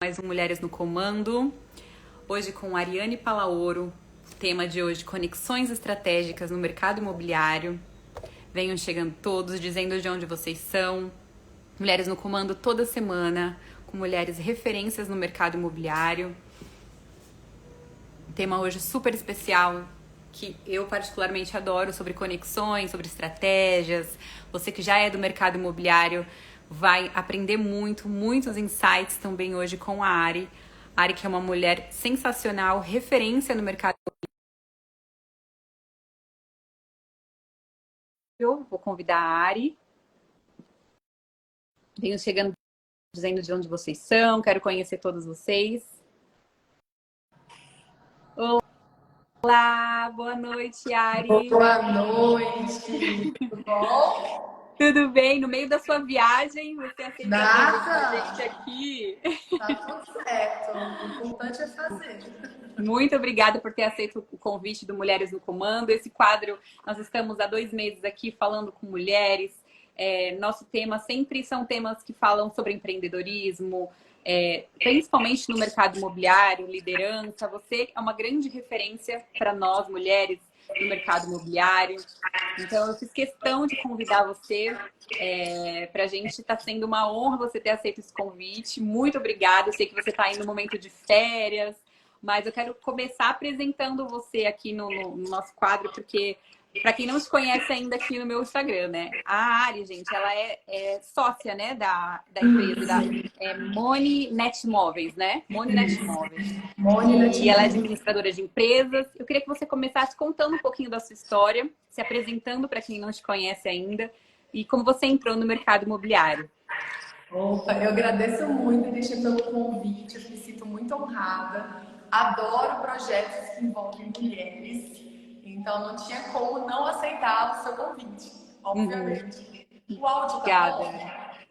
mais um Mulheres no Comando. Hoje com Ariane Palaoro. Tema de hoje, conexões estratégicas no mercado imobiliário. Venham chegando todos, dizendo de onde vocês são. Mulheres no Comando toda semana, com mulheres referências no mercado imobiliário. Tema hoje super especial, que eu particularmente adoro, sobre conexões, sobre estratégias. Você que já é do mercado imobiliário vai aprender muitos insights também hoje com a Ari. A Ari, que é uma mulher sensacional, referência no mercado imobiliário. Vou convidar a Ari. Venho chegando dizendo de onde vocês são, quero conhecer todos vocês. Olá, boa noite, Ari. Boa noite, tudo bom? Tudo bem? No meio da sua viagem, você aceitou a gente aqui. Tá tudo certo, o importante é fazer. Muito obrigada por ter aceito o convite do Mulheres no Comando. Esse quadro, nós estamos há 2 meses aqui falando com mulheres. Nosso tema sempre são temas que falam sobre empreendedorismo, principalmente no mercado imobiliário, liderança. Você é uma grande referência para nós, mulheres, no mercado imobiliário. Então, eu fiz questão de convidar você. Para a gente está sendo uma honra você ter aceito esse convite. Muito obrigada. Eu sei que você está aí no momento de férias, mas eu quero começar apresentando você aqui no nosso quadro, porque, para quem não te conhece ainda aqui no meu Instagram, né? A Ari, gente, ela é sócia, né, da empresa, da Moni Net Móveis, né? Moni Net Móveis. E ela é administradora de empresas. Eu queria que você começasse contando um pouquinho da sua história, se apresentando para quem não te conhece ainda, e como você entrou no mercado imobiliário. Opa, eu agradeço muito, Deixa, pelo convite, eu me sinto muito honrada. Adoro projetos que envolvem mulheres, então não tinha como não aceitar o seu convite, obviamente. O áudio tá bom?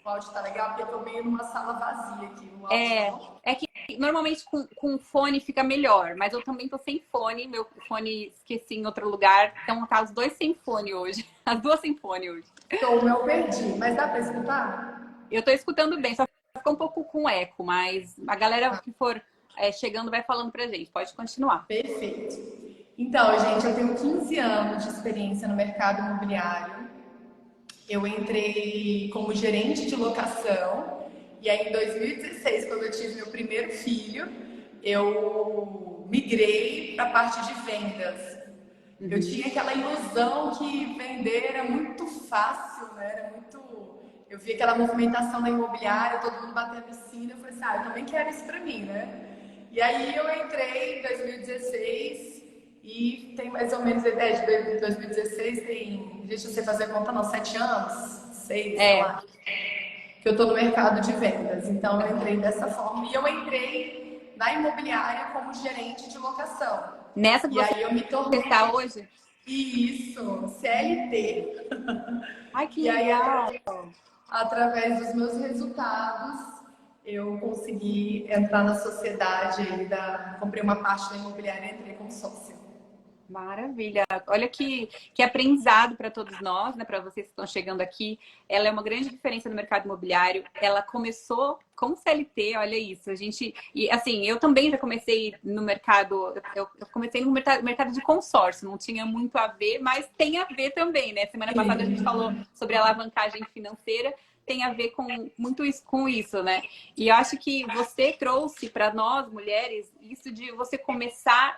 O áudio tá legal, porque eu tô meio numa sala vazia aqui. O áudio é que normalmente com fone fica melhor, mas eu também tô sem fone, meu fone esqueci em outro lugar, então tá os dois sem fone hoje, as duas sem fone hoje. Então, o meu perdi, mas dá pra escutar? Eu tô escutando bem, só ficou um pouco com eco, mas a galera que for chegando vai falando pra gente. Pode continuar. Perfeito. Então, gente, eu tenho 15 anos de experiência no mercado imobiliário. Eu entrei como gerente de locação e aí em 2016, quando eu tive meu primeiro filho, eu migrei para a parte de vendas. Eu tinha aquela ilusão que vender era muito fácil, né? Era muito... Eu vi aquela movimentação da imobiliária, todo mundo batendo em cima, eu falei assim, eu também quero isso para mim, né? E aí eu entrei em 2016 e tem mais ou menos, de 2016 tem, deixa você fazer a conta não, 7 anos, 6, sei lá, que eu tô no mercado de vendas. Então eu entrei dessa forma e eu entrei na imobiliária como gerente de locação. Nessa que você está hoje? Isso, CLT. Ai, que legal! Aí, através dos meus resultados, eu consegui entrar na sociedade, comprei uma parte da imobiliária e entrei como sócia. Maravilha! Olha que aprendizado para todos nós, né? Para vocês que estão chegando aqui. Ela é uma grande referência no mercado imobiliário. Ela começou com CLT, olha isso. E assim, eu também já comecei no mercado, eu comecei no mercado de consórcio, não tinha muito a ver, mas tem a ver também, né? Semana passada a gente falou sobre alavancagem financeira. Tem a ver com isso, né? E eu acho que você trouxe para nós, mulheres, isso de você começar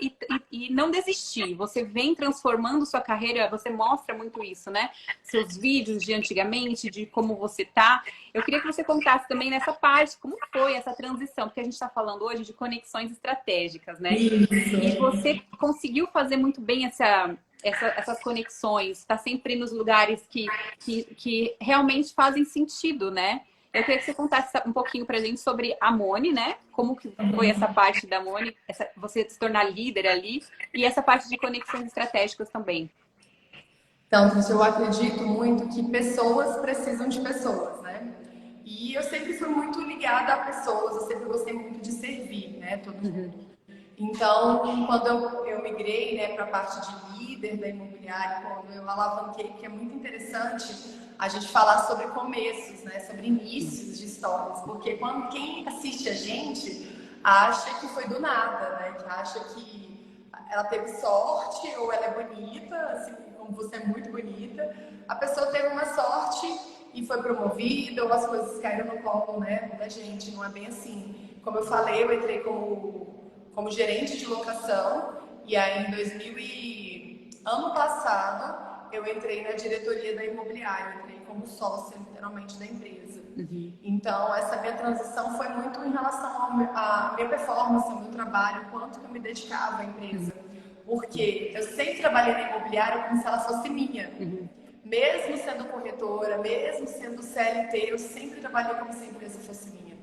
e não desistir. Você vem transformando sua carreira, você mostra muito isso, né? Seus vídeos de antigamente, de como você tá. Eu queria que você contasse também nessa parte, como foi essa transição, porque a gente está falando hoje de conexões estratégicas, né? Isso. E você conseguiu fazer muito bem essas conexões, está sempre nos lugares que realmente fazem sentido, né? Eu queria que você contasse um pouquinho pra gente sobre a Moni, né? Como que foi essa parte da Moni, você se tornar líder ali, e essa parte de conexões estratégicas também. Então, eu acredito muito que pessoas precisam de pessoas, né? E eu sempre fui muito ligada a pessoas, eu sempre gostei muito de servir, né? Todo mundo. Então, quando eu migrei, né, para a parte de líder da imobiliária, quando eu alavanquei, que é muito interessante a gente falar sobre começos, né, sobre inícios de histórias, porque quando quem assiste a gente acha que foi do nada, né, que acha que ela teve sorte ou ela é bonita, assim como você é muito bonita, a pessoa teve uma sorte e foi promovida ou as coisas caíram no colo, né, da gente, não é bem assim. Como eu falei, eu entrei como gerente de locação e aí ano passado eu entrei na diretoria da imobiliária, eu entrei como sócia literalmente da empresa. Então essa minha transição foi muito em relação à minha performance, ao meu trabalho, o quanto que eu me dedicava à empresa, porque eu sempre trabalhei na imobiliária como se ela fosse minha. Mesmo sendo corretora, mesmo sendo CLT, eu sempre trabalhei como se a empresa fosse minha.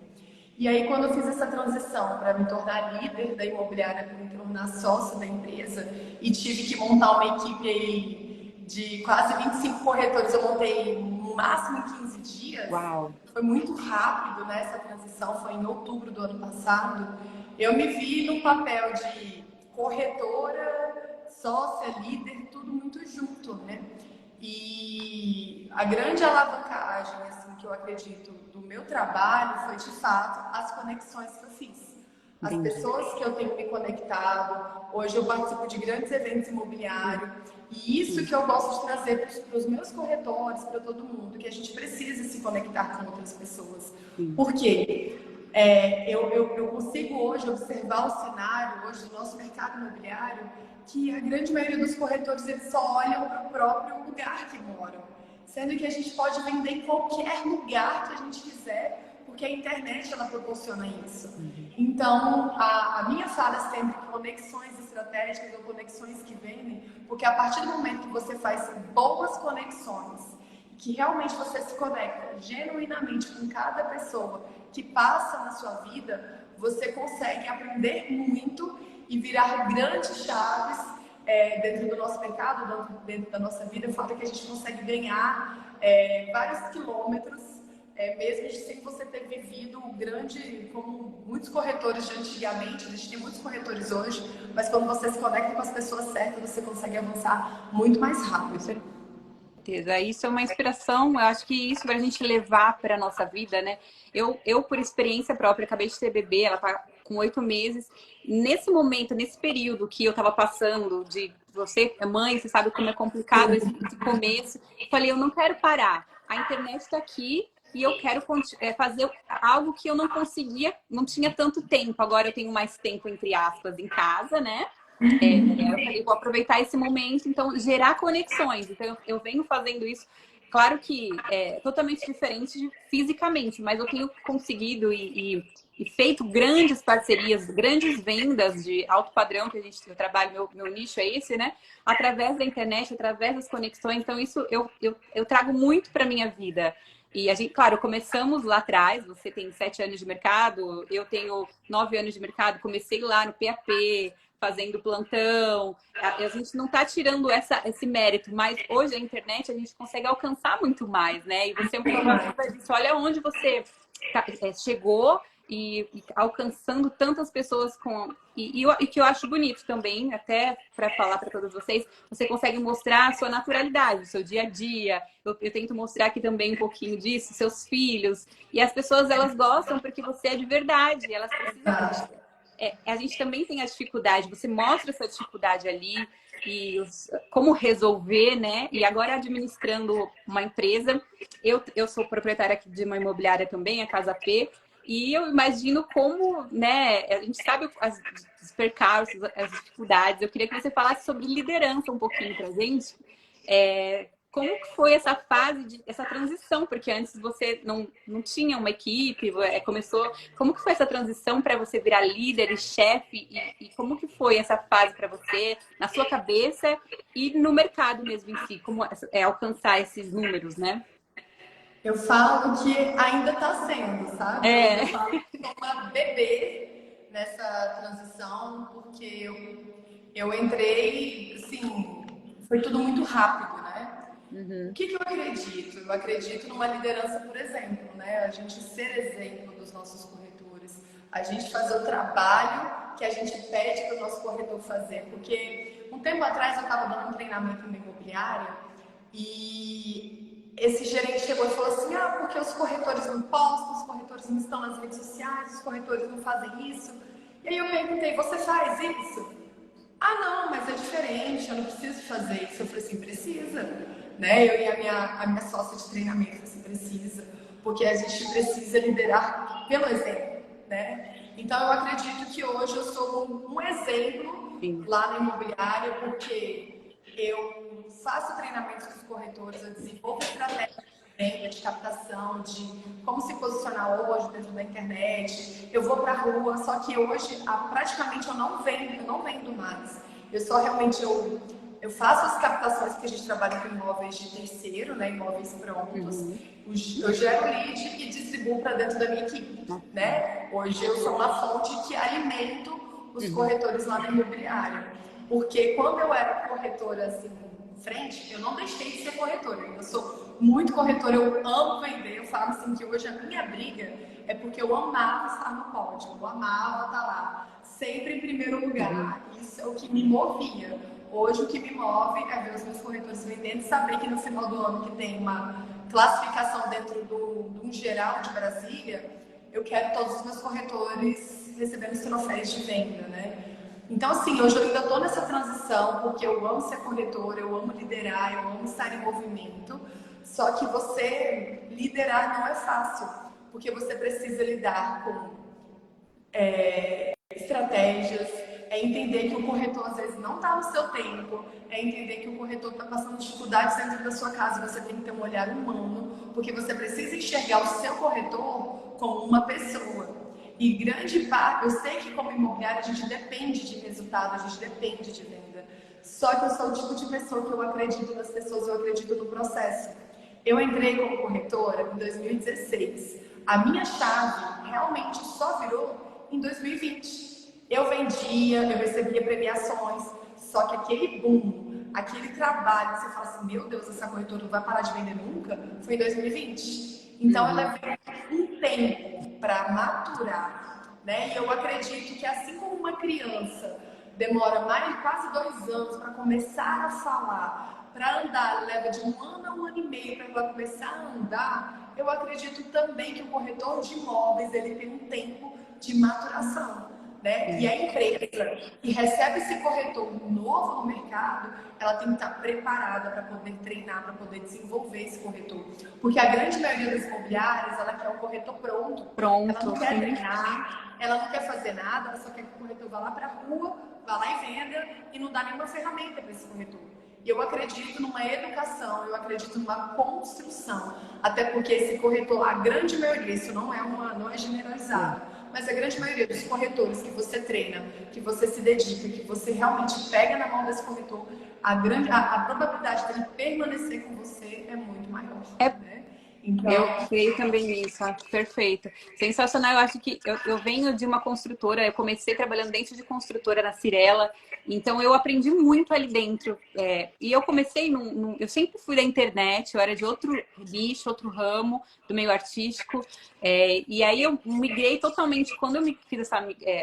E aí, quando eu fiz essa transição para me tornar líder da imobiliária, para me tornar sócia da empresa, e tive que montar uma equipe aí de quase 25 corretores, eu montei no máximo em 15 dias. Uau. Foi muito rápido, né? Essa transição foi em outubro do ano passado. Eu me vi no papel de corretora, sócia, líder, tudo muito junto, né? E a grande alavancagem, assim, que eu acredito do meu trabalho foi, de fato, as conexões que eu fiz. As pessoas que eu tenho me conectado. Hoje eu participo de grandes eventos imobiliários. E isso que eu gosto de trazer para os meus corretores, para todo mundo, que a gente precisa se conectar com outras pessoas. Por quê? Eu consigo hoje observar o cenário hoje do nosso mercado imobiliário, que a grande maioria dos corretores eles só olham para o próprio lugar que moram, sendo que a gente pode vender em qualquer lugar que a gente quiser, porque a internet ela proporciona isso. Então, a minha fala é sempre conexões estratégicas ou conexões que vendem, porque a partir do momento que você faz boas conexões, que realmente você se conecta genuinamente com cada pessoa que passa na sua vida, você consegue aprender muito e virar grandes chaves dentro do nosso mercado, dentro da nossa vida. O fato é que a gente consegue ganhar vários quilômetros, mesmo sem você ter vivido grande, como muitos corretores de antigamente. A gente tem muitos corretores hoje, mas quando você se conecta com as pessoas certas, você consegue avançar muito mais rápido. Certeza. Isso é uma inspiração, eu acho que isso para a gente levar para a nossa vida, né? Eu, por experiência própria, acabei de ter bebê, ela tá com 8 meses. Nesse momento, nesse período que eu estava passando, de você é mãe, você sabe como é complicado esse começo, eu falei, eu não quero parar. A internet está aqui e eu quero fazer algo que eu não conseguia, não tinha tanto tempo. Agora eu tenho mais tempo, entre aspas, em casa, né? Eu falei, vou aproveitar esse momento, então, gerar conexões. Então, eu venho fazendo isso. Claro que é totalmente diferente fisicamente, mas eu tenho conseguido e feito grandes parcerias, grandes vendas de alto padrão, que a gente trabalha, meu nicho é esse, né? Através da internet, através das conexões. Então, isso eu trago muito para minha vida. E a gente, claro, começamos lá atrás. Você tem 7 anos de mercado, eu tenho 9 anos de mercado, comecei lá no PAP, fazendo plantão. A gente não está tirando esse mérito, mas hoje a internet a gente consegue alcançar muito mais, né? E você é um prova disso. Olha onde você chegou e alcançando tantas pessoas com. E que eu acho bonito também, até para falar para todos vocês, você consegue mostrar a sua naturalidade, o seu dia a dia. Eu tento mostrar aqui também um pouquinho disso, seus filhos. E as pessoas, elas gostam porque você é de verdade, elas precisam. A gente também tem a dificuldade, você mostra essa dificuldade ali e como resolver, né? E agora administrando uma empresa, eu sou proprietária aqui de uma imobiliária também, a Casa P, e eu imagino como, né? A gente sabe os percalços, as dificuldades. Eu queria que você falasse sobre liderança um pouquinho pra gente. Como que foi essa fase, essa transição? Porque antes você não tinha uma equipe, começou... Como que foi essa transição para você virar líder e chefe? E como que foi essa fase para você, na sua cabeça e no mercado mesmo em si? Como alcançar esses números, né? Eu falo que ainda está sendo, sabe? Eu falo que sou uma bebê nessa transição, porque eu entrei, assim, foi tudo muito rápido, né? O que eu acredito? Eu acredito numa liderança, por exemplo, né? A gente ser exemplo dos nossos corretores, a gente fazer o trabalho que a gente pede para o nosso corretor fazer? Porque um tempo atrás eu estava dando um treinamento no imobiliário e esse gerente chegou e falou assim, porque os corretores não postam, os corretores não estão nas redes sociais, os corretores não fazem isso. E aí eu perguntei, você faz isso? Ah, não, mas é diferente, eu não preciso fazer isso. Eu falei assim, precisa, né? Eu e a minha sócia de treinamento, assim, precisa, porque a gente precisa liderar pelo exemplo, né? Então, eu acredito que hoje eu sou um exemplo lá no imobiliário, porque eu faço treinamentos com os corretores, eu desenvolvo estratégias de venda, de captação, de como se posicionar hoje dentro da internet. Eu vou para a rua, só que hoje praticamente eu não vendo mais. Eu só realmente eu faço as captações, que a gente trabalha com imóveis de terceiro, né, imóveis prontos. Eu gero lead e distribuo para dentro da minha equipe, né? Hoje eu sou uma fonte que alimento os corretores lá no imobiliário. Porque quando eu era corretora assim, frente, eu não deixei de ser corretora. Eu sou muito corretora, eu amo vender. Eu falo assim que hoje a minha briga é porque eu amava estar no pódio, eu amava estar lá, sempre em primeiro lugar. Isso é o que me movia. Hoje o que me move é ver os meus corretores vendendo e saber que no final do ano, que tem uma classificação dentro de um geral de Brasília, eu quero todos os meus corretores recebendo os troféus de venda, né? Então, assim, hoje eu ainda estou nessa transição, porque eu amo ser corretora, eu amo liderar, eu amo estar em movimento. Só que você liderar não é fácil, porque você precisa lidar com estratégias, é entender que o corretor às vezes não está no seu tempo, é entender que o corretor está passando dificuldades dentro da sua casa, você tem que ter um olhar humano, porque você precisa enxergar o seu corretor como uma pessoa. E grande parte, eu sei que como imobiliária a gente depende de resultado, a gente depende de venda. Só que eu sou o tipo de pessoa que eu acredito nas pessoas, eu acredito no processo. Eu entrei como corretora em 2016. A minha chave realmente só virou em 2020. Eu vendia, eu recebia premiações, só que aquele boom, aquele trabalho, você fala assim, meu Deus, essa corretora não vai parar de vender nunca, foi em 2020. Então, ela levou um tempo para maturar, né? E eu acredito que assim como uma criança demora mais de quase 2 anos para começar a falar, para andar, leva de 1 ano a 1 ano e meio para ela começar a andar, eu acredito também que o corretor de imóveis ele tem um tempo de maturação, né? E a empresa que recebe esse corretor novo no mercado, ela tem que estar preparada para poder treinar, para poder desenvolver esse corretor. Porque a grande maioria das imobiliárias, ela quer o corretor pronto. Ela não quer treinar, ela não quer fazer nada, ela só quer que o corretor vá lá para a rua, vá lá e venda e não dá nenhuma ferramenta para esse corretor. E eu acredito numa educação, eu acredito numa construção. Até porque esse corretor, a grande maioria, isso não é generalizado, mas a grande maioria dos corretores que você treina, que você se dedica, que você realmente pega na mão desse corretor, a probabilidade dele permanecer com você é muito maior. Né? Então... Eu creio também nisso, acho perfeito. Sensacional, eu acho que eu venho de uma construtora, eu comecei trabalhando dentro de construtora na Cirela, então eu aprendi muito ali dentro. E eu comecei, eu sempre fui da internet, eu era de outro nicho, outro ramo do meio artístico, e aí eu migrei totalmente, quando eu me fiz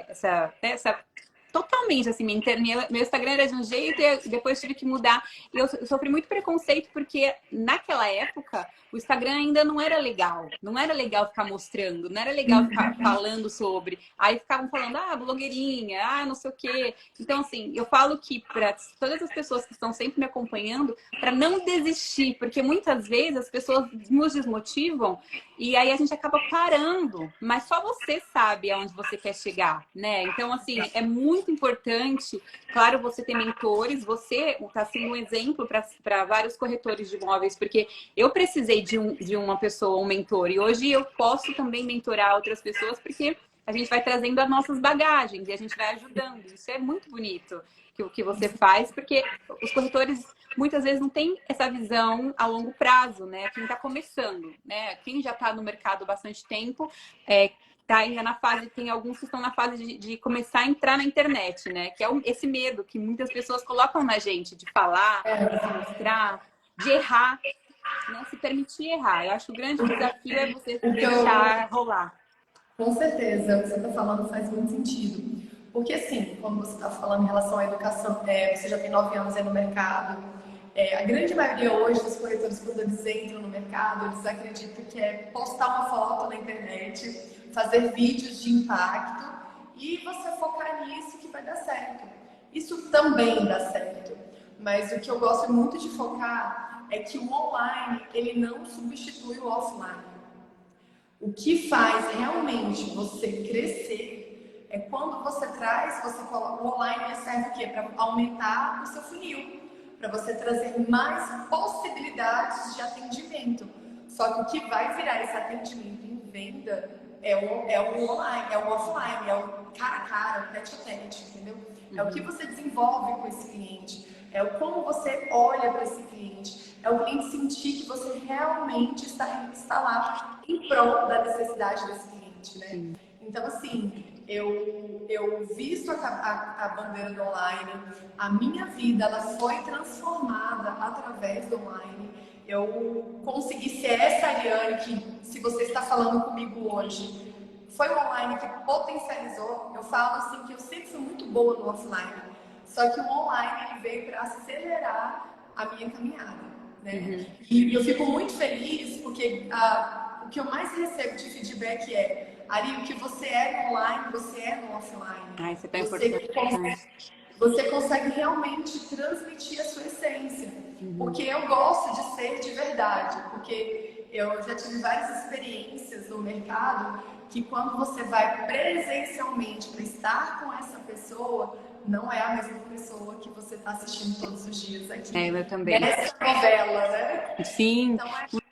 essa totalmente, assim, meu Instagram era de um jeito e depois tive que mudar. E eu sofri muito preconceito porque naquela época o Instagram ainda não era legal. Não era legal ficar mostrando, não era legal ficar falando sobre. Aí ficavam falando, blogueirinha, não sei o quê. Então, assim, eu falo que para todas as pessoas que estão sempre me acompanhando, para não desistir, porque muitas vezes as pessoas nos desmotivam e aí a gente acaba parando, mas só você sabe aonde você quer chegar, né? Então, assim, é muito importante, claro, você ter mentores, você está sendo um exemplo para vários corretores de imóveis, porque eu precisei de uma pessoa, um mentor, e hoje eu posso também mentorar outras pessoas, porque a gente vai trazendo as nossas bagagens e a gente vai ajudando. Isso é muito bonito o que você faz, porque os corretores muitas vezes não têm essa visão a longo prazo, né? Quem está começando, né? Quem já está no mercado há bastante tempo, tá ainda na fase, tem alguns que estão na fase de começar a entrar na internet, né? Que é esse medo que muitas pessoas colocam na gente de falar, de se mostrar, de errar, né? Se permitir errar. Eu acho que o grande desafio é você deixar rolar. Com certeza, o que você está falando faz muito sentido. Porque, assim, como você está falando em relação à educação, você já tem 9 anos aí no mercado, a grande maioria hoje dos corretores, quando eles entram no mercado, eles acreditam que é postar uma foto na internet, fazer vídeos de impacto e você focar nisso que vai dar certo. Isso também dá certo, mas o que eu gosto muito de focar é que o online, ele não substitui o offline. O que faz realmente você crescer é quando você traz, você coloca o online, serve o quê? Para aumentar o seu funil, para você trazer mais possibilidades de atendimento. Só que o que vai virar esse atendimento em venda é o online, é o offline, é o cara a cara, o tete a tete, entendeu? É o que você desenvolve com esse cliente, é o como você olha para esse cliente, é o cliente sentir que você realmente está lá em prol da necessidade desse cliente, né? Então, assim, eu visto a bandeira do online, a minha vida ela foi transformada através do online. Eu consegui ser essa Ariane que, se você está falando comigo hoje, foi o online que potencializou. Eu falo assim que eu sempre fui muito boa no offline, só que o online ele veio para acelerar a minha caminhada, né? E eu fico muito feliz porque o que eu mais recebo de feedback é: Ari, o que você é no online, você é no offline. Ai, isso é tão importante. Você consegue realmente transmitir a sua essência. Porque eu gosto de ser de verdade. Porque eu já tive várias experiências no mercado que quando você vai presencialmente para estar com essa pessoa, não é a mesma pessoa que você está assistindo todos os dias aqui. Eu também. Nessa novela, né? Sim. Então,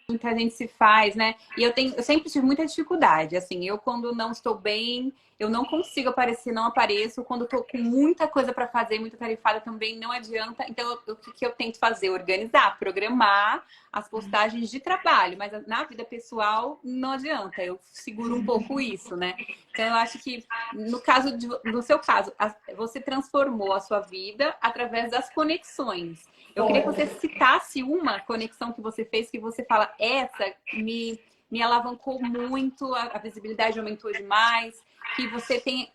muita gente se faz, né? E eu sempre tive muita dificuldade. Assim, eu quando não estou bem, eu não consigo aparecer, não apareço. Quando estou com muita coisa para fazer, muita tarefada também, não adianta. Então, o que eu tento fazer? Organizar, programar as postagens de trabalho. Mas na vida pessoal, não adianta. Eu seguro um pouco isso, né? Então, eu acho que no seu caso, você transformou a sua vida através das conexões. Eu queria que você citasse uma conexão que você fez, que você fala, essa me alavancou muito, a visibilidade aumentou demais, que você tem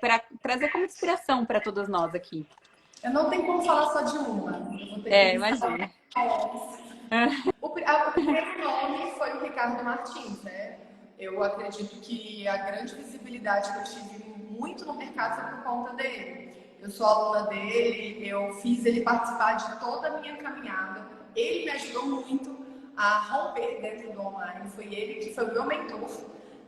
para trazer como inspiração para todas nós aqui. Eu não tenho como falar só de uma. Eu vou ter que imagina. O primeiro nome foi o Ricardo Martins, né? Eu acredito que a grande visibilidade que eu tive muito no mercado foi por conta dele. Eu sou aluna dele, eu fiz ele participar de toda a minha caminhada. Ele me ajudou muito a romper dentro do online. Foi ele que foi o meu mentor,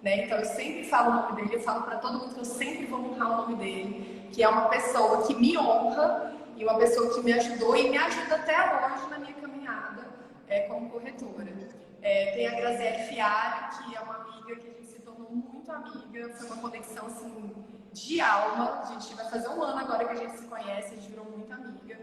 né? Então eu sempre falo o nome dele, eu falo para todo mundo que eu sempre vou honrar o nome dele, que é uma pessoa que me honra e uma pessoa que me ajudou e me ajuda até hoje na minha caminhada como corretora. Tem a Graziele Fialho, que é uma amiga que a gente se tornou muito amiga, foi uma conexão assim de alma. A gente vai fazer 1 ano agora que a gente se conhece, a gente virou muito amiga.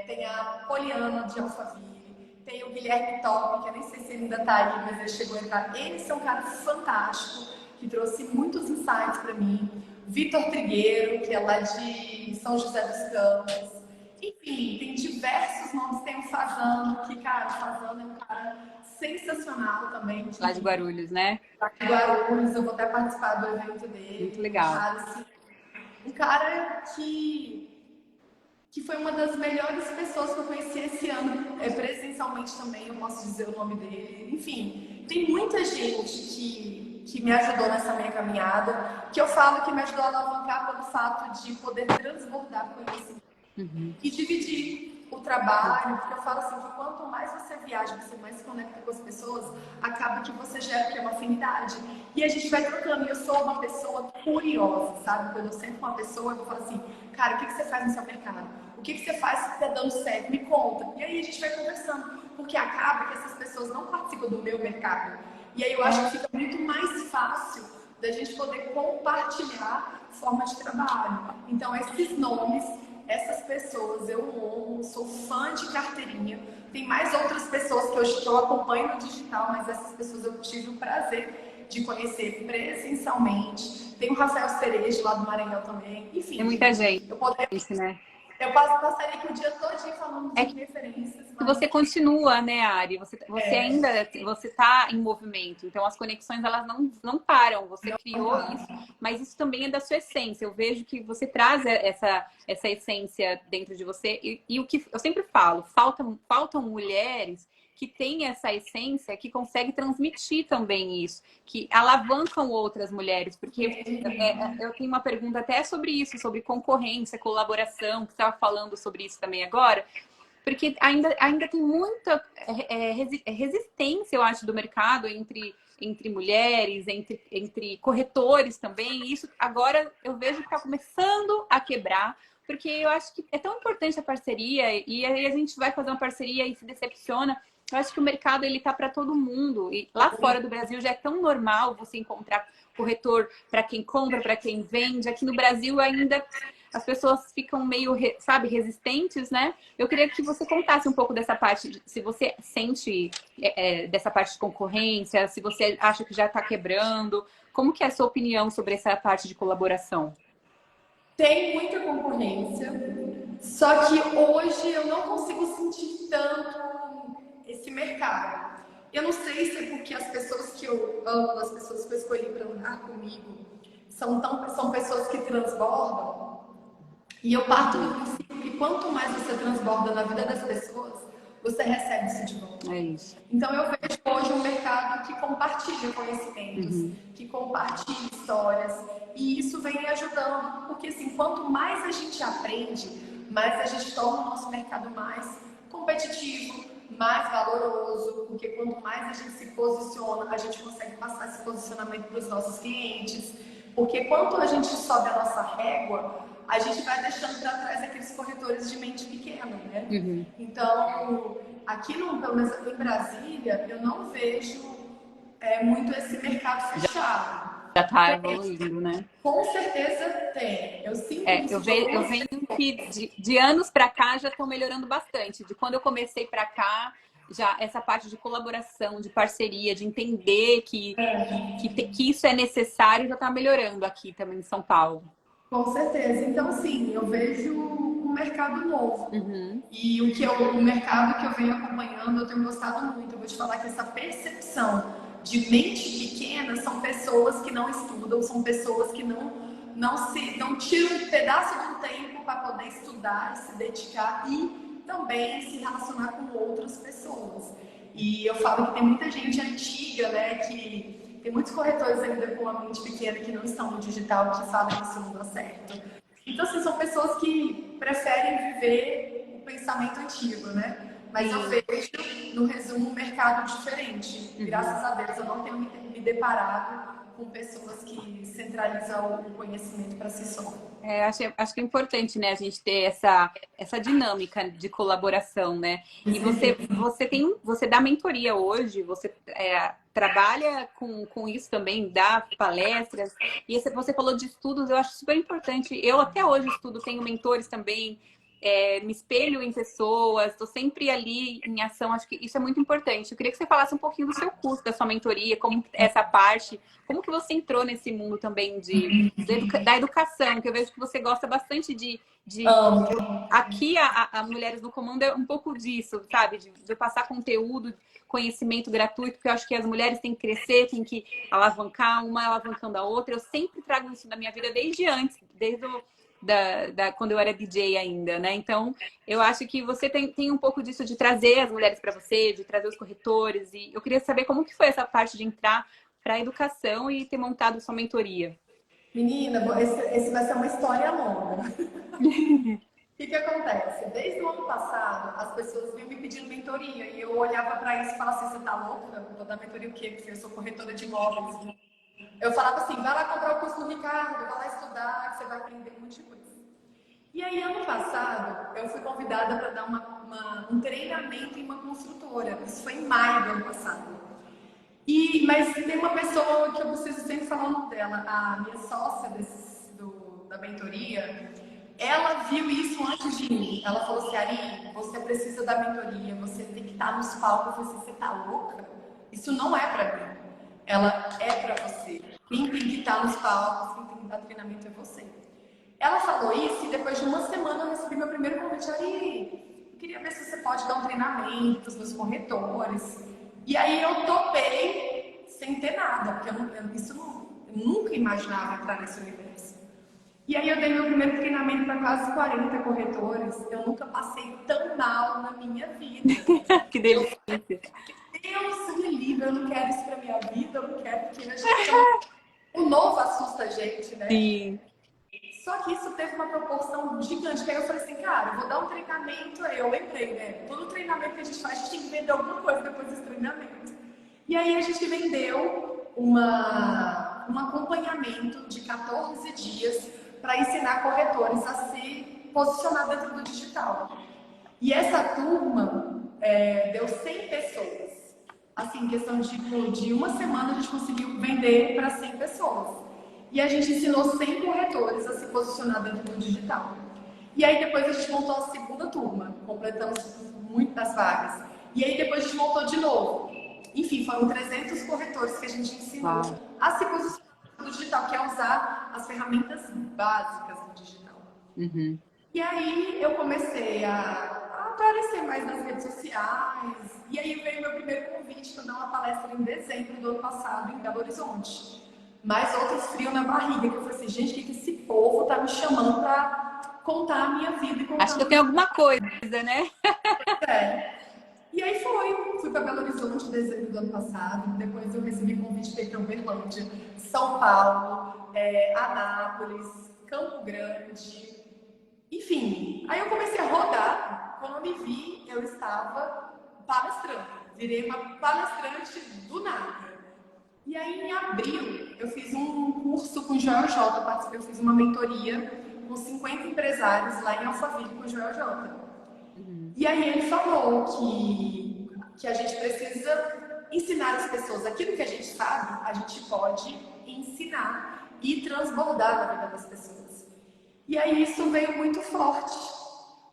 Tem a Poliana de Alphaville, tem o Guilherme Top, que eu nem sei se ele ainda tá aí, mas ele chegou a entrar. Eles são um cara fantástico, que trouxe muitos insights para mim. Vitor Trigueiro, que é lá de São José dos Campos. Enfim, tem diversos nomes. Tem o Fazano, que, cara, o Fazano é um cara sensacional também. Lá de Guarulhos, né? Lá de Guarulhos, eu vou até participar do evento dele. Muito legal. Um cara que foi uma das melhores pessoas que eu conheci esse ano. Presencialmente também, eu posso dizer o nome dele. Enfim, tem muita gente que me ajudou nessa minha caminhada, que eu falo que me ajudou a alavancar pelo fato de poder transbordar conhecimento. E dividir o trabalho, porque eu falo assim, que quanto mais você viaja, você mais se conecta com as pessoas, acaba que você gera uma afinidade. E a gente vai trocando. E eu sou uma pessoa curiosa, sabe? Quando eu sento com uma pessoa, eu falo assim, cara, o que você faz no seu mercado? O que você faz se está dando certo? Me conta. E aí a gente vai conversando, porque acaba que essas pessoas não participam do meu mercado. E aí eu acho que fica muito mais fácil da gente poder compartilhar forma de trabalho. Então, esses nomes, essas pessoas eu honro, sou fã de carteirinha. Tem mais outras pessoas que eu acompanho no digital, mas essas pessoas eu tive o prazer de conhecer presencialmente. Tem o Rafael Cerejo lá do Maranhão também. Enfim, tem muita gente, eu poderia, né? Eu passaria aqui o dia todo falando É de que referências, você mas continua, né, Ari? Você é, ainda você está em movimento. Então, as conexões, elas não param. Você não criou isso, para. mas isso também é da sua essência. Eu vejo que você traz essa essência dentro de você. E o que eu sempre falo, faltam mulheres que têm essa essência, que conseguem transmitir também isso, que alavancam outras mulheres. Porque eu tenho uma pergunta até sobre isso, sobre concorrência, colaboração, que você estava falando sobre isso também agora. Porque ainda tem muita resistência, eu acho, do mercado entre mulheres, entre corretores também. E isso agora eu vejo que está começando a quebrar, porque eu acho que é tão importante a parceria, e aí a gente vai fazer uma parceria e se decepciona. Eu acho que o mercado ele tá para todo mundo. E lá fora do Brasil já é tão normal você encontrar corretor para quem compra, para quem vende. Aqui no Brasil ainda as pessoas ficam meio, sabe, resistentes, né? Eu queria que você contasse um pouco dessa parte, se você sente dessa parte de concorrência, se você acha que já está quebrando, como que é a sua opinião sobre essa parte de colaboração? Tem muita concorrência, só que hoje eu não consigo sentir tanto esse mercado. Eu não sei se é porque as pessoas que eu amo, as pessoas que eu escolhi para andar comigo, são pessoas que transbordam. E eu parto do princípio que quanto mais você transborda na vida das pessoas, você recebe isso de volta. É isso. Então eu vejo hoje um mercado que compartilha conhecimentos, que compartilha histórias, e isso vem me ajudando, porque assim, quanto mais a gente aprende, mais a gente torna o nosso mercado mais competitivo, mais valoroso, porque quanto mais a gente se posiciona, a gente consegue passar esse posicionamento para os nossos clientes, porque quanto a gente sobe a nossa régua, a gente vai deixando para trás aqueles corretores de mente pequena, né? Então, aqui pelo menos em Brasília, eu não vejo muito esse mercado fechado. Já está evoluindo, né? Com certeza tem. Eu sinto isso de Eu algumas venho pessoas. que de anos para cá já estão melhorando bastante. De quando eu comecei para cá, já essa parte de colaboração, de parceria, de entender que isso é necessário, já está melhorando aqui também em São Paulo. Com certeza. Então, sim, eu vejo um mercado novo. E o mercado que eu venho acompanhando, eu tenho gostado muito. Eu vou te falar que essa percepção de mente pequena são pessoas que não estudam, são pessoas que não tiram um pedaço de um tempo para poder estudar, se dedicar e também se relacionar com outras pessoas. E eu falo que tem muita gente antiga, né, que tem muitos corretores ainda com a mente pequena que não estão no digital, que falam que isso não dá certo. Então, assim, são pessoas que preferem viver o pensamento antigo, né? Mas eu vejo, no resumo, um mercado diferente. Graças a Deus, eu não tenho me deparado com pessoas que centralizam o conhecimento para si só. Acho que é importante, né, a gente ter essa dinâmica de colaboração, né? E você dá mentoria hoje, você trabalha com isso também, dá palestras, e você falou de estudos, eu acho super importante. Eu até hoje estudo, tenho mentores também, me espelho em pessoas, estou sempre ali em ação, acho que isso é muito importante. Eu queria que você falasse um pouquinho do seu curso, da sua mentoria, como essa parte, como que você entrou nesse mundo também da educação, que eu vejo que você gosta bastante aqui a Mulheres no Comando é um pouco disso, sabe? De passar conteúdo, conhecimento gratuito, porque eu acho que as mulheres têm que crescer, têm que alavancar, uma alavancando a outra. Eu sempre trago isso na minha vida desde antes, quando eu era DJ ainda, né? Então, eu acho que você tem um pouco disso de trazer as mulheres para você, de trazer os corretores. E eu queria saber como que foi essa parte de entrar para a educação e ter montado sua mentoria. Menina, esse vai ser uma história longa. O que acontece? Desde o ano passado, as pessoas vinham me pedindo mentoria e eu olhava para isso e falava assim: você tá louca? Vou dar mentoria o quê? Porque eu sou corretora de imóveis. Eu falava assim: vai lá comprar o curso do Ricardo, vai lá estudar, que você vai aprender um monte de coisa. E aí, ano passado, eu fui convidada para dar um treinamento em uma construtora. Isso foi em maio do ano passado. Mas tem uma pessoa que eu preciso sempre falar o nome dela, a minha sócia da mentoria. Ela viu isso antes de mim. Ela falou assim: Ari, você precisa da mentoria, você tem que estar nos palcos. Eu falei assim: você tá louca? Isso não é para mim. Ela é para você. Quem tem que estar nos palcos, quem tem que dar treinamento é você. Ela falou isso e depois de uma semana eu recebi meu primeiro convite. Ari, eu queria ver se você pode dar um treinamento para os meus corretores. E aí eu topei sem ter nada, porque eu nunca imaginava entrar nesse universo. E aí eu dei meu primeiro treinamento para quase 40 corretores. Eu nunca passei tão mal na minha vida. Que delícia. Deus me livre, eu não quero isso pra minha vida, eu não quero, porque a gente, o novo assusta a gente, né? Sim. Só que isso teve uma proporção gigante. Aí eu falei assim, cara, eu vou dar um treinamento. Aí eu lembrei, né? Todo treinamento que a gente faz, a gente tem que vender alguma coisa depois desse treinamento. E aí a gente vendeu um acompanhamento de 14 dias para ensinar corretores a se posicionar dentro do digital. E essa turma deu 100 pessoas. Assim, em questão de uma semana, a gente conseguiu vender para 100 pessoas. E a gente ensinou 100 corretores a se posicionar dentro do digital. E aí depois a gente montou a segunda turma, completamos muitas vagas. E aí depois a gente montou de novo. Enfim, foram 300 corretores que a gente ensinou a se posicionar no digital, que é usar as ferramentas básicas do digital. Uhum. E aí eu comecei a aparecer mais nas redes sociais. E aí veio meu primeiro convite para dar uma palestra em dezembro do ano passado em Belo Horizonte. Mais outros frios na barriga, que eu falei assim, gente, o que esse povo tá me chamando para contar a minha vida e contar. Acho que eu tenho alguma coisa, né? E aí fui para Belo Horizonte em dezembro do ano passado. Depois eu recebi convite para ir para Uberlândia, São Paulo, Anápolis, Campo Grande. Enfim, aí eu comecei a rodar. Quando eu me vi, eu estava palestrando. Virei uma palestrante do nada. E aí, em abril, eu fiz um curso com o Joel J. Eu fiz uma mentoria com 50 empresários lá em Alphaville com o Joel J. E aí ele falou que a gente precisa ensinar as pessoas aquilo que a gente sabe, a gente pode ensinar e transbordar na vida das pessoas. E aí isso veio muito forte.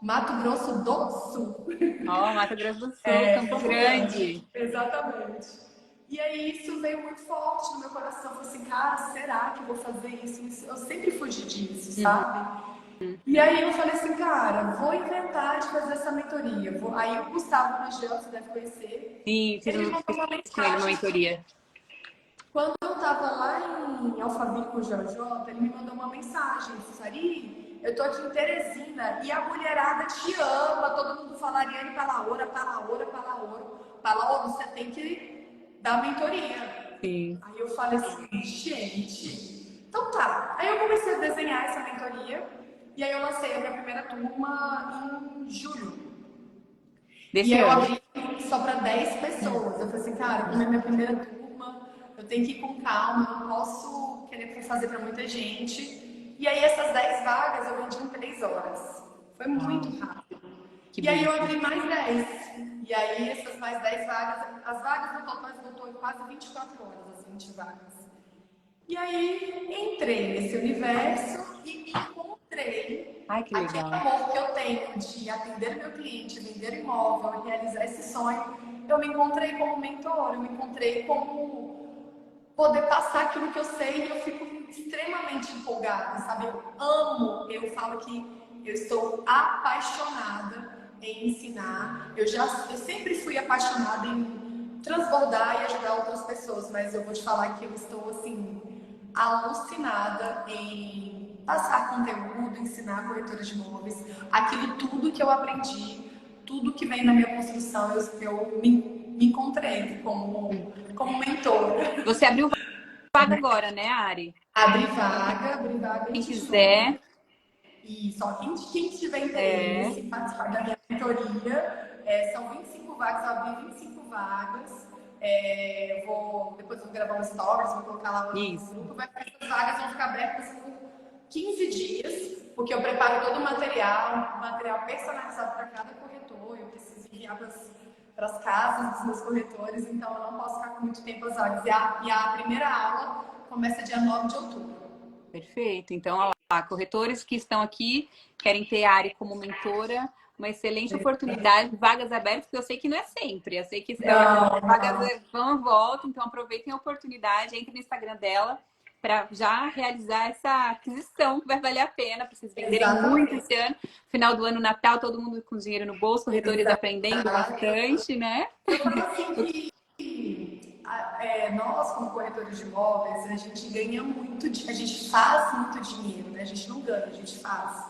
Mato Grosso do Sul. Mato Grosso do Sul, Campo Grande. Exatamente. E aí isso veio muito forte no meu coração. Eu falei assim, cara, será que eu vou fazer isso? Eu sempre fugi disso, sabe? E aí eu falei assim, cara, vou inventar de fazer essa mentoria. Aí o Gustavo Rangel, você deve conhecer. Sim, ele me mandou uma mensagem. Uma mentoria. Quando eu estava lá em Alphaville com o JJ, ele me mandou uma mensagem. Sari, eu tô aqui em Teresina e a mulherada te ama. Todo mundo fala Ariane Palaora, Palaora, Palaora. Palaora, você tem que dar mentoria. Sim. Aí eu falei assim, gente, então tá. Aí eu comecei a desenhar essa mentoria e aí eu lancei a minha primeira turma em julho. Desse e aí eu ano. abri só para 10 pessoas. Eu falei assim, cara, como é minha primeira turma, eu tenho que ir com calma, eu não posso querer fazer para muita gente. E aí essas 10 vagas eu vendi em 3 horas. Foi muito rápido. E aí eu abri mais 10. E aí essas mais 10 vagas, as vagas no total esgotou em quase 24 horas, as 20 vagas. E aí entrei nesse universo e me encontrei. Ai, que legal. Aquele amor que eu tenho de atender meu cliente, vender imóvel, realizar esse sonho. Eu me encontrei como mentor, eu me encontrei como poder passar aquilo que eu sei e eu fico extremamente empolgada, sabe? Eu falo que eu estou apaixonada em ensinar. Eu sempre fui apaixonada em transbordar e ajudar outras pessoas, mas eu vou te falar que eu estou assim alucinada em passar conteúdo, ensinar corretores de imóveis, aquilo tudo que eu aprendi, tudo que vem na minha construção, eu me encontrei como mentor. Você abriu vaga agora, né, Ari? Abri vaga. Quem quiser. E só quem tiver interesse em participar da minha mentoria, são 25 vagas, eu abri 25 vagas. Depois vou gravar um stories, vou colocar lá no grupo. Essas vagas vão ficar abertas por 15 dias, porque eu preparo todo o material personalizado para cada corretor. Eu preciso enviar para as casas dos meus corretores, então eu não posso ficar com muito tempo as vagas. E a primeira aula começa dia 9 de outubro. Perfeito. Então, olha lá, corretores que estão aqui, querem ter a Ari como mentora, uma excelente oportunidade, vagas abertas, porque eu sei que não é sempre. Eu sei que vagas vão e voltam, então aproveitem a oportunidade, entre no Instagram dela, para já realizar essa aquisição que vai valer a pena para vocês venderem muito Exatamente. esse ano. Final do ano, Natal, todo mundo com dinheiro no bolso, corretores aprendendo bastante, né? Eu falo assim que nós, como corretores de imóveis, a gente ganha muito, a gente faz muito dinheiro, né? A gente não ganha, a gente faz.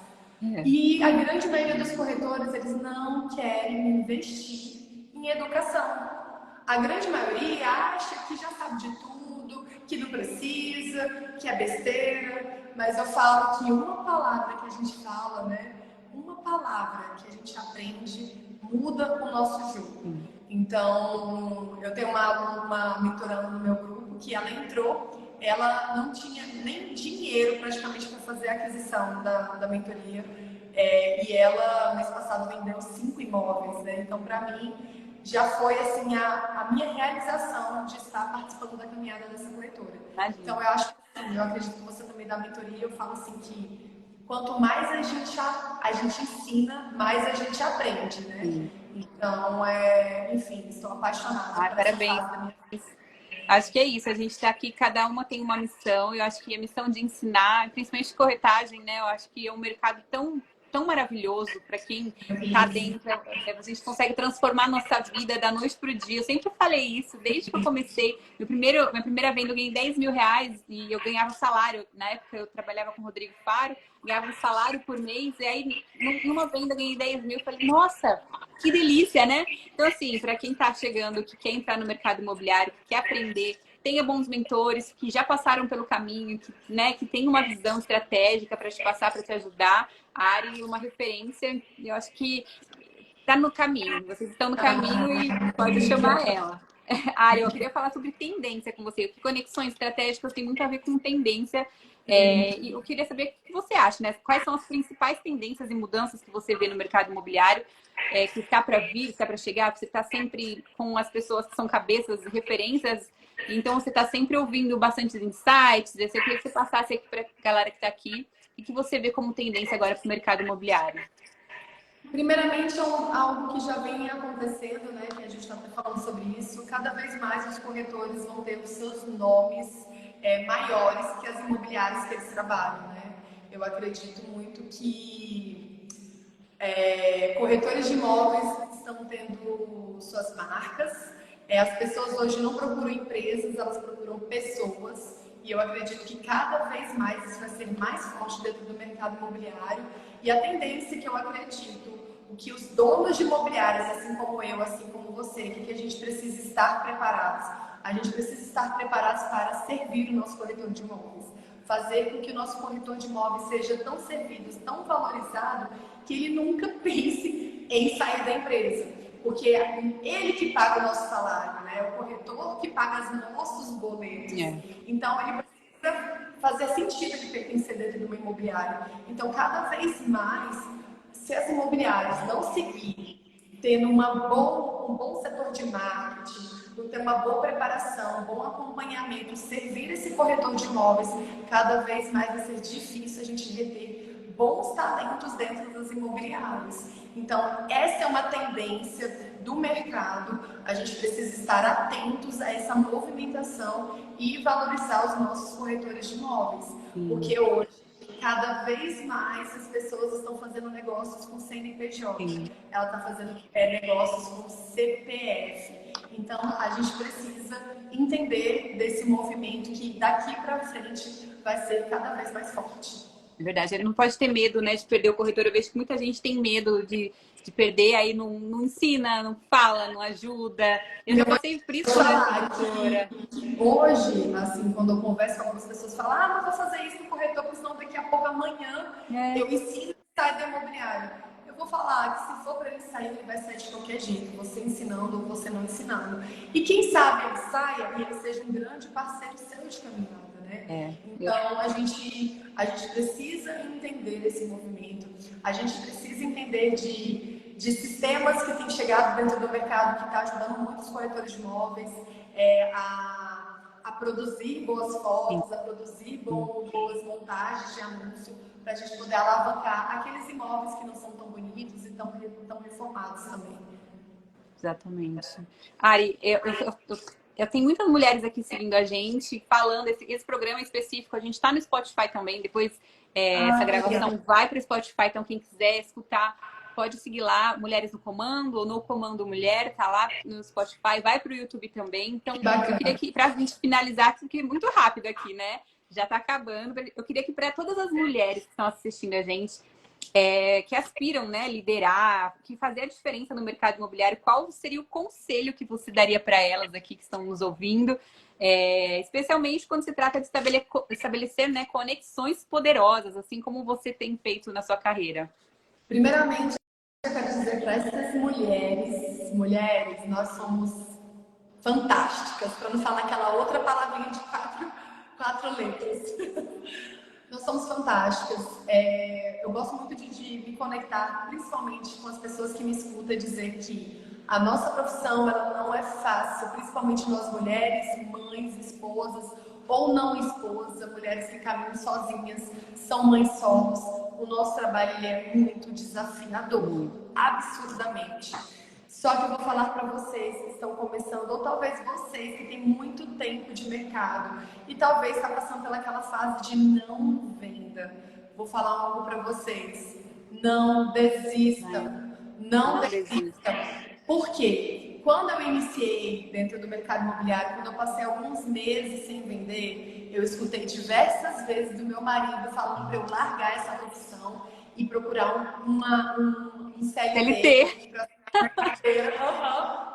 E a grande maioria dos corretores, eles não querem investir em educação. A grande maioria acha que já sabe de tudo, que não precisa, que é besteira, mas eu falo que uma palavra que a gente fala, né? Uma palavra que a gente aprende muda o nosso jogo. Então, eu tenho uma mentoranda no meu grupo que ela entrou, ela não tinha nem dinheiro praticamente para fazer a aquisição da mentoria. E ela, mês passado, vendeu 5 imóveis, né? Então, para mim, já foi assim a minha realização de estar participando da caminhada dessa corretora. Então, eu acho que assim, eu acredito que você também dá mentoria, eu falo assim que quanto mais a gente ensina, mais a gente aprende, né? Sim. Então, enfim, estou apaixonada por essa Parabéns. fase da minha vida. Acho que é isso, a gente está aqui, cada uma tem uma missão, eu acho que a missão de ensinar, principalmente corretagem, né? Eu acho que é um mercado tão maravilhoso para quem está dentro, a gente consegue transformar a nossa vida da noite para o dia. Eu sempre falei isso, desde que eu comecei. Minha primeira venda eu ganhei 10 mil reais e eu ganhava salário. Na época eu trabalhava com o Rodrigo Faro, ganhava um salário por mês, e aí numa venda eu ganhei 10 mil. Eu falei, nossa, que delícia, né? Então, assim, para quem está chegando, que quer entrar no mercado imobiliário, que quer aprender, tenha bons mentores que já passaram pelo caminho, que tem uma visão estratégica para te passar, para te ajudar. A Ari, uma referência, eu acho que está no caminho. Vocês estão no caminho e pode chamar ela. Ari, eu queria falar sobre tendência com você. Que conexões estratégicas tem muito a ver com tendência. E eu queria saber o que você acha, né? Quais são as principais tendências e mudanças que você vê no mercado imobiliário, que está para vir, que está para chegar? Você está sempre com as pessoas que são cabeças, referências, então você está sempre ouvindo bastante insights. Eu queria que você passasse aqui para a galera que está aqui e que você vê como tendência agora para o mercado imobiliário. Primeiramente, algo que já vem acontecendo, né, que a gente está falando sobre isso, cada vez mais os corretores vão ter os seus nomes maiores que as imobiliárias que eles trabalham, né? Eu acredito muito que corretores de imóveis estão tendo suas marcas. As pessoas hoje não procuram empresas, elas procuram pessoas. E eu acredito que cada vez mais isso vai ser mais forte dentro do mercado imobiliário. E a tendência que eu acredito, o que os donos de imobiliárias, assim como eu, assim como você, que a gente precisa estar preparados? A gente precisa estar preparados para servir o nosso corretor de imóveis. Fazer com que o nosso corretor de imóveis seja tão servido, tão valorizado, que ele nunca pense em sair da empresa. Porque é ele que paga o nosso salário, né? É o corretor que paga os nossos boletos. Então, ele precisa fazer sentido ele pertencer dentro de uma imobiliária. Então, cada vez mais, se as imobiliárias não seguirem tendo um bom setor de marketing, ter uma boa preparação, um bom acompanhamento, servir esse corretor de imóveis, cada vez mais vai ser difícil a gente reter bons talentos dentro das imobiliárias. Então, essa é uma tendência do mercado. A gente precisa estar atentos a essa movimentação e valorizar os nossos corretores de imóveis. Porque hoje, cada vez mais as pessoas estão fazendo negócios com CNPJ. Ela está fazendo negócios com CPF. Então, a gente precisa entender desse movimento que daqui para frente vai ser cada vez mais forte. É verdade, ele não pode ter medo, né, de perder o corretor. Eu vejo que muita gente tem medo de perder, aí não ensina, não fala, não ajuda. Eu já passei por isso quando era corretora. Hoje, assim, quando eu converso com algumas pessoas, falam, não vou fazer isso no corretor, porque senão daqui a pouco, amanhã, eu ensino a sair do imobiliário. Eu vou falar que se for para ele sair, ele vai sair de qualquer jeito, você ensinando ou você não ensinando. E quem sabe ele saia e ele seja um grande parceiro seu de caminhada. Então, a gente precisa entender esse movimento, a gente precisa entender de sistemas que têm chegado dentro do mercado, que está ajudando muitos corretores de imóveis a produzir boas fotos, a produzir boas montagens de anúncio, para a gente poder alavancar aqueles imóveis que não são tão bonitos e tão reformados também. Exatamente. Ari, eu eu tenho muitas mulheres aqui seguindo a gente, falando, esse programa específico, a gente está no Spotify também, depois essa gravação vai para o Spotify, então quem quiser escutar, pode seguir lá, Mulheres no Comando, ou No Comando Mulher, tá lá no Spotify, vai para o YouTube também. Então, eu queria que, para a gente finalizar, porque é muito rápido aqui, né? Já está acabando. Eu queria que para todas as mulheres que estão assistindo a gente, que aspiram, né, liderar, que fazer a diferença no mercado imobiliário, qual seria o conselho que você daria para elas aqui que estão nos ouvindo, especialmente quando se trata de estabelecer, né, conexões poderosas, assim como você tem feito na sua carreira? Primeiramente, eu quero dizer para essas mulheres, nós somos fantásticas, para não falar aquela outra palavrinha de quatro letras. Nós somos fantásticas. Eu gosto muito de me conectar, principalmente com as pessoas que me escutam, dizer que a nossa profissão ela não é fácil, principalmente nós mulheres, mães, esposas ou não esposas, mulheres que caminham sozinhas, são mães solos. O nosso trabalho ele é muito desafiador, absurdamente. Só que eu vou falar para vocês que estão começando, ou talvez vocês que têm muito tempo de mercado e talvez está passando pelaquela fase de não venda. Vou falar algo para vocês. Não desistam. Não desistam. Por quê? Quando eu iniciei dentro do mercado imobiliário, quando eu passei alguns meses sem vender, eu escutei diversas vezes do meu marido falando para eu largar essa profissão e procurar um CLT.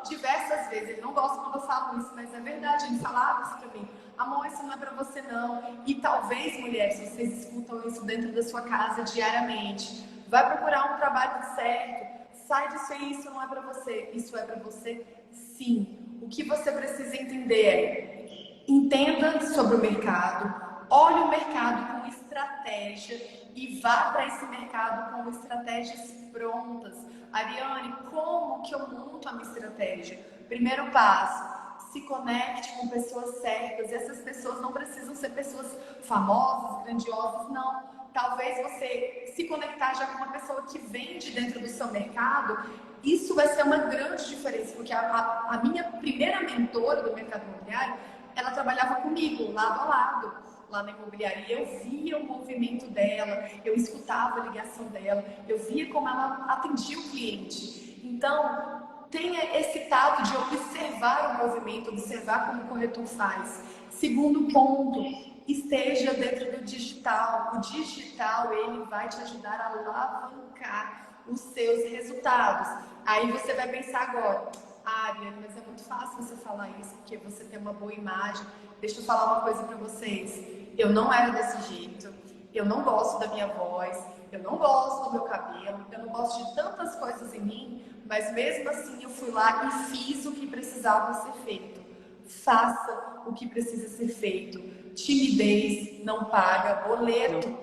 Diversas vezes. Ele não gosta quando eu falo isso, mas é verdade. Ele falava isso pra mim. Amor, isso não é pra você não. E talvez, mulheres, vocês escutam isso dentro da sua casa diariamente. Vai procurar um trabalho certo. Sai disso aí, isso não é pra você. Isso é pra você, sim. O que você precisa entender é: entenda sobre o mercado, olhe o mercado com estratégia e vá para esse mercado com estratégias prontas. Ariane, como que eu monto a minha estratégia? Primeiro passo, se conecte com pessoas certas. E essas pessoas não precisam ser pessoas famosas, grandiosas, não. Talvez você se conectar já com uma pessoa que vende dentro do seu mercado, isso vai ser uma grande diferença, porque a minha primeira mentora do mercado imobiliário, ela trabalhava comigo, lado a lado, lá na imobiliária. E eu via o movimento dela, eu escutava a ligação dela, eu via como ela atendia o cliente. Então, tenha esse tato de observar o movimento, observar como o corretor faz. Segundo ponto, esteja dentro do digital. O digital, ele vai te ajudar a alavancar os seus resultados. Aí você vai pensar agora: Ariane, mas é muito fácil você falar isso, porque você tem uma boa imagem. Deixa eu falar uma coisa para vocês. Eu não era desse jeito. Eu não gosto da minha voz. Eu não gosto do meu cabelo. Eu não gosto de tantas coisas em mim. Mas mesmo assim eu fui lá e fiz o que precisava ser feito. Faça o que precisa ser feito. Timidez não paga boleto.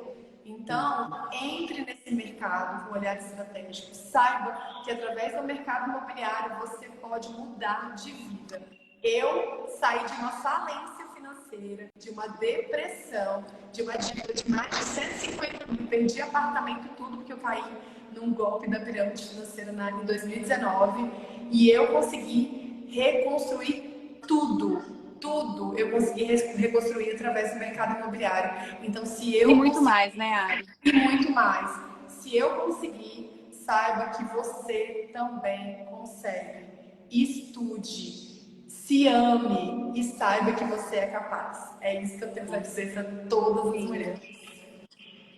Então, entre nesse mercado com olhar estratégico. Saiba que através do mercado imobiliário você pode mudar de vida. Eu saí de uma falência financeira, de uma depressão, de uma dívida de mais de 150 mil, perdi apartamento e tudo, porque eu caí num golpe da pirâmide financeira em 2019 e eu consegui reconstruir tudo. Tudo eu consegui reconstruir através do mercado imobiliário. Então, se eu E muito mais, né, Ari? E muito mais. Se eu conseguir, saiba que você também consegue. Estude, se ame e saiba que você é capaz. É isso que eu tenho para dizer para todas as mulheres.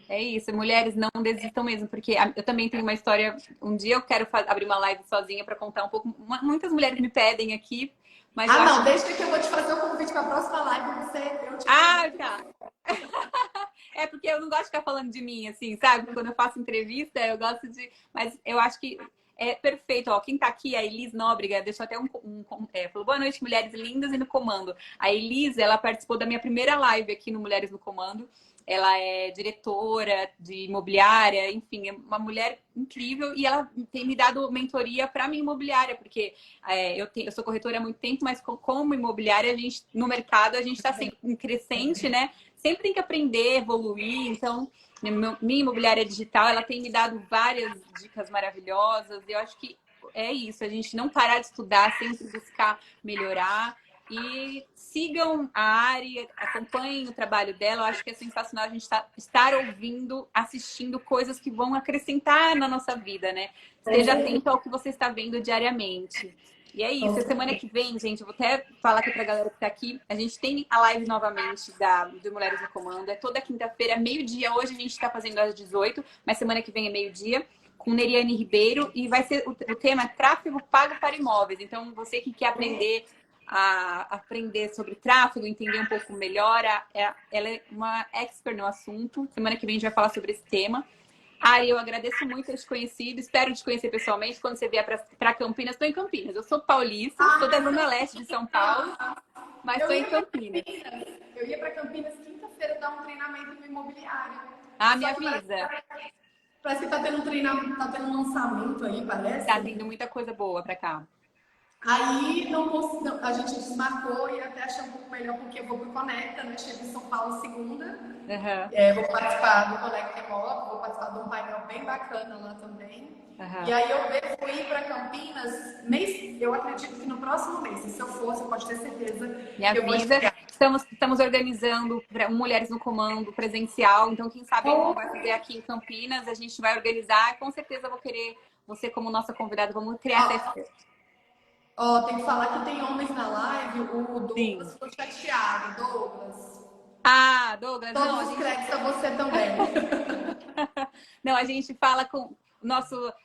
É isso, mulheres não desistam mesmo, porque eu também tenho uma história. Um dia eu quero abrir uma live sozinha para contar um pouco. Muitas mulheres me pedem aqui, mas não, deixa que eu vou te fazer o convite para a próxima live. Tá. É porque eu não gosto de ficar falando de mim, assim, sabe? Quando eu faço entrevista, eu gosto de. Mas eu acho que é perfeito. Ó, quem tá aqui, a Elis Nóbrega, deixou até falou: boa noite, mulheres lindas e no comando. A Elis, ela participou da minha primeira live aqui no Mulheres no Comando. Ela é diretora de imobiliária, enfim, é uma mulher incrível e ela tem me dado mentoria para minha imobiliária, porque eu sou corretora há muito tempo, mas como imobiliária, no mercado, a gente está sempre em crescente, né? Sempre tem que aprender, evoluir. Então, minha imobiliária digital, ela tem me dado várias dicas maravilhosas. E eu acho que é isso, a gente não parar de estudar, sempre buscar melhorar. E sigam a Ari, acompanhem o trabalho dela. Eu acho que é sensacional a gente estar ouvindo, assistindo coisas que vão acrescentar na nossa vida, né? Esteja atento ao que você está vendo diariamente. E é isso. A semana que vem, gente, eu vou até falar aqui pra galera que tá aqui. A gente tem a live novamente do Mulheres no Comando. É toda quinta-feira, meio-dia. Hoje a gente tá fazendo às 18, mas semana que vem é meio-dia, com Neriane Ribeiro. E vai ser o tema é tráfego pago para imóveis. Então, você que quer aprender sobre tráfego, entender um pouco melhor, ela é uma expert no assunto. Semana que vem a gente vai falar sobre esse tema. Ari, eu agradeço muito ter te conhecido. Espero te conhecer pessoalmente quando você vier para Campinas. Estou em Campinas. Eu sou paulista, sou da Zona Leste de São Paulo, mas estou em Campinas. Eu ia para Campinas quinta-feira dar um treinamento no imobiliário. Me avisa. Parece que tá tendo um treinamento, tá tendo um lançamento aí, parece. Tá tendo muita coisa boa para cá. Aí a gente desmarcou e até achei um pouco melhor porque eu vou pro Conecta, né? Chego em São Paulo segunda. Vou participar do Conecta Imóvel, vou participar de um painel bem bacana lá também. E aí eu devo ir para Campinas, eu acredito que no próximo mês, se eu for, você pode ter certeza. Me avisa. Estamos organizando um Mulheres no Comando presencial, então quem sabe não vai fazer aqui em Campinas, a gente vai organizar. Com certeza eu vou querer você como nossa convidada, vamos criar essa experiência. Tem que falar que tem homens na live, o Douglas ficou chateado, Douglas. Douglas, todos os créditos a você também. Não, a gente fala com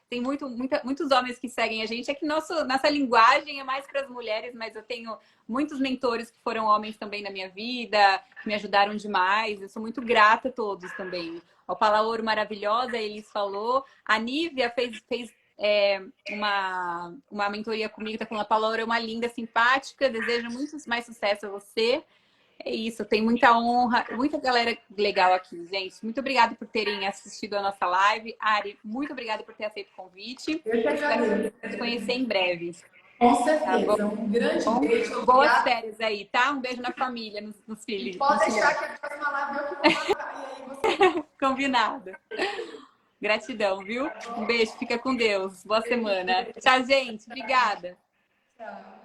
tem muitos homens que seguem a gente. É que nossa linguagem é mais para as mulheres, mas eu tenho muitos mentores que foram homens também na minha vida, que me ajudaram demais. Eu sou muito grata a todos também. O Palaoro maravilhosa, Elis falou. A Nívia fez uma mentoria comigo, tá falando, a Palaoro é uma linda, simpática, desejo muito mais sucesso a você. É isso, tem muita honra, muita galera legal aqui, gente. Muito obrigada por terem assistido a nossa live. Ari, muito obrigada por ter aceito o convite. Eu que agradeço. Espero te conhecer em breve. Com certeza. Tá, um grande beijo. Boas férias aí, tá? Um beijo na família, nos filhos. E pode deixar que a próxima live eu que vou marcar. E aí você... Combinado. Gratidão, viu? Um beijo, fica com Deus. Boa semana. Tchau, gente. Obrigada. Tchau.